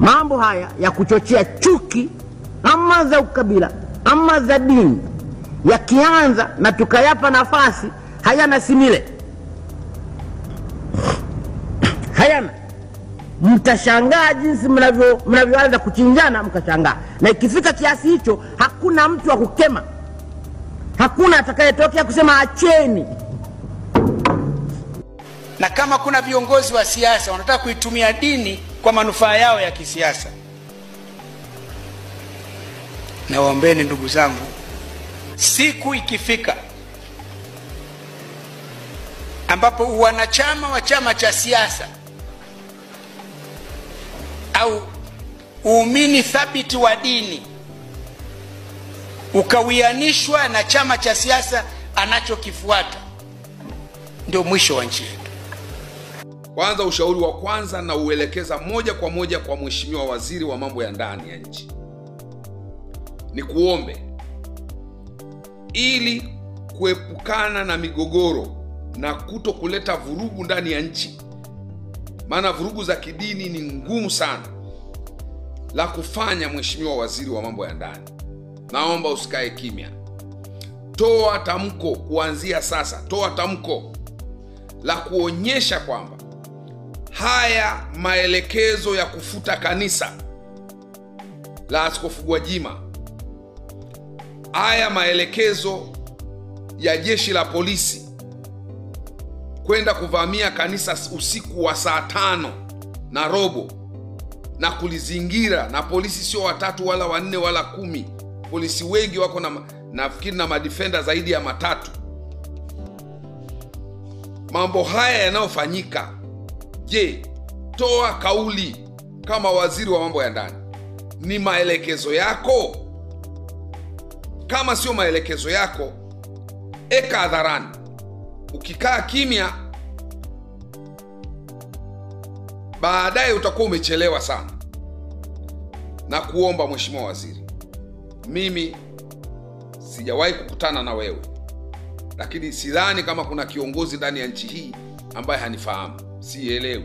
mambo haya ya kuchochea chuki ama za ukabila ama za dini yakianza na tukayapa nafasi, hayana simile, hayana, mtashangaa jinsi mnavyoanza kuchinjana, mkashangaa. Na ikifika kiasi hicho, hakuna mtu wa kukema, hakuna atakayetokea kusema acheni. Na kama kuna viongozi wa siasa wanataka kuitumia dini kwa manufaa yao ya kisiasa, na waombeni ndugu zangu, siku ikifika ambapo wanachama wa chama cha siasa au uumini thabiti wa dini ukawianishwa na chama cha siasa anachokifuata, ndio mwisho wa nchi yetu. Kwanza, ushauri wa kwanza na uelekeza moja kwa moja kwa Mheshimiwa Waziri wa Mambo ya Ndani ya nchi, ni kuombe ili kuepukana na migogoro na kuto kuleta vurugu ndani ya nchi, maana vurugu za kidini ni ngumu sana, la kufanya Mheshimiwa Waziri wa Mambo ya Ndani, naomba usikae kimya. Toa tamko kuanzia sasa, toa tamko la kuonyesha kwamba haya maelekezo ya kufuta kanisa la Askofu Gwajima, haya maelekezo ya jeshi la polisi kwenda kuvamia kanisa usiku wa saa 5:15 na kulizingira, na polisi sio 3 wala 4 wala 10, polisi wengi wako na nafikiri na madefender zaidi ya 3. Mambo haya yanayofanyika, je, toa kauli kama waziri wa mambo ya ndani, ni maelekezo yako? Kama sio maelekezo yako, eka hadharani. Ukikaa kimya, baadaye utakuwa umechelewa sana. Na kuomba Mheshimiwa Waziri, mimi sijawahi kukutana na wewe, lakini sidhani kama kuna kiongozi ndani ya nchi hii ambaye hanifahamu, sielewi.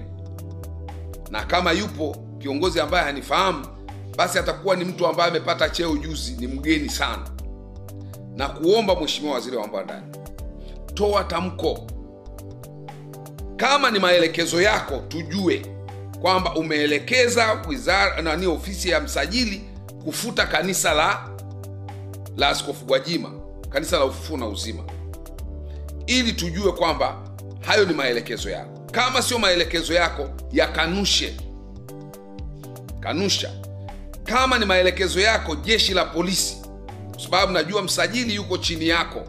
Na kama yupo kiongozi ambaye hanifahamu, basi atakuwa ni mtu ambaye amepata cheo juzi, ni mgeni sana. Na kuomba Mheshimiwa Waziri wa Mambo ya Ndani, toa tamko. Kama ni maelekezo yako, tujue kwamba umeelekeza wizara na ofisi ya msajili kufuta kanisa la Askofu Gwajima, kanisa la Ufufuo na Uzima, ili tujue kwamba hayo ni maelekezo yako. Kama sio maelekezo yako, yakanushe, kanusha. Kama ni maelekezo yako, jeshi la polisi, kwa sababu najua msajili yuko chini yako,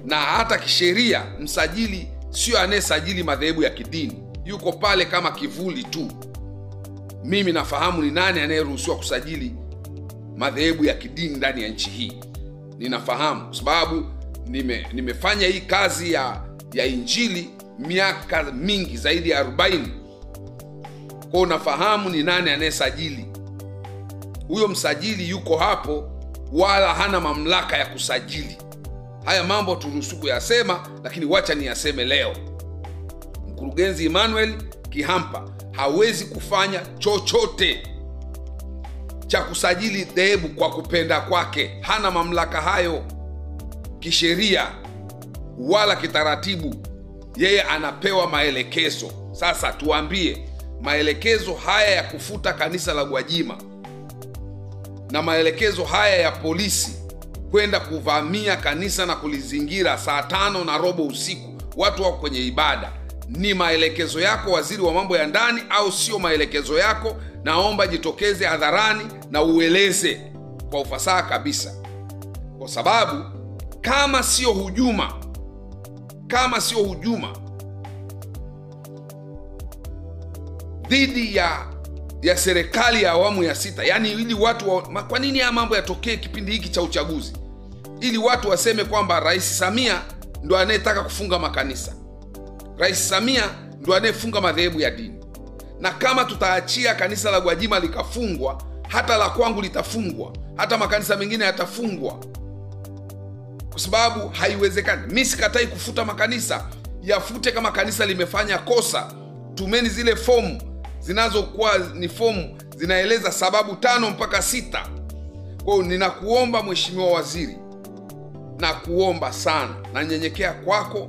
na hata kisheria msajili sio anayesajili madhehebu ya kidini, yuko pale kama kivuli tu. Mimi nafahamu ni nani anayeruhusiwa kusajili madhehebu ya kidini ndani ya nchi hii. Ninafahamu kwa sababu nimefanya hii kazi ya injili miaka mingi, zaidi ya 40. Kwa nafahamu ni nani anayesajili. Huyo msajili yuko hapo, wala hana mamlaka ya kusajili. Haya mambo turuhusu kuyasema, lakini wacha niyaseme leo. Mkurugenzi Emmanuel Kihampa hawezi kufanya chochote cha kusajili dhehebu kwa kupenda kwake. Hana mamlaka hayo kisheria wala kitaratibu. Yeye anapewa maelekezo. Sasa tuambie, maelekezo haya ya kufuta kanisa la Gwajima na maelekezo haya ya polisi kwenda kuvamia kanisa na kulizingira saa 5:15 usiku, watu wako kwenye ibada, ni maelekezo yako waziri wa mambo ya ndani au sio maelekezo yako? Naomba jitokeze hadharani na ueleze kwa ufasaha kabisa, kwa sababu kama sio hujuma dhidi ya serikali ya awamu ya 6, yani ili watu kwa nini haya mambo yatokee kipindi hiki cha uchaguzi? Ili watu waseme kwamba Rais Samia ndo anayetaka kufunga makanisa, Rais Samia ndo anayefunga madhehebu ya dini. Na kama tutaachia kanisa la Gwajima likafungwa, hata la kwangu litafungwa, hata makanisa mengine yatafungwa, kwa sababu haiwezekani. Mimi sikatai kufuta makanisa, yafute kama kanisa limefanya kosa. Tumeni zile fomu zinazokuwa ni fomu zinaeleza sababu 5 mpaka 6. Kwa hiyo ninakuomba Mheshimiwa Waziri, na kuomba sana, na nyenyekea kwako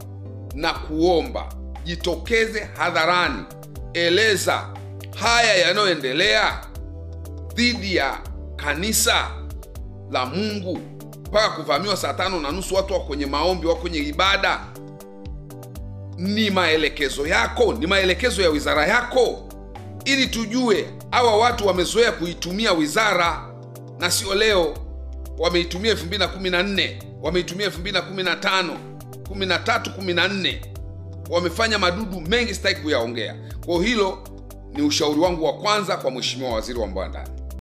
na kuomba, jitokeze hadharani, eleza haya yanayoendelea dhidi ya kanisa la Mungu, mpaka kuvamiwa saa 5:30, watu wa kwenye maombi, wa kwenye ibada. Ni maelekezo yako? Ni maelekezo ya wizara yako? Ili tujue hawa watu wamezoea kuitumia wizara, na sio leo. Wameitumia 2014, wameitumia 2015, 13, 14. Wamefanya madudu mengi sitaki kuyaongea. Kwa hilo ni ushauri wangu wa kwanza kwa Mheshimiwa Waziri wa Mambo ya Ndani.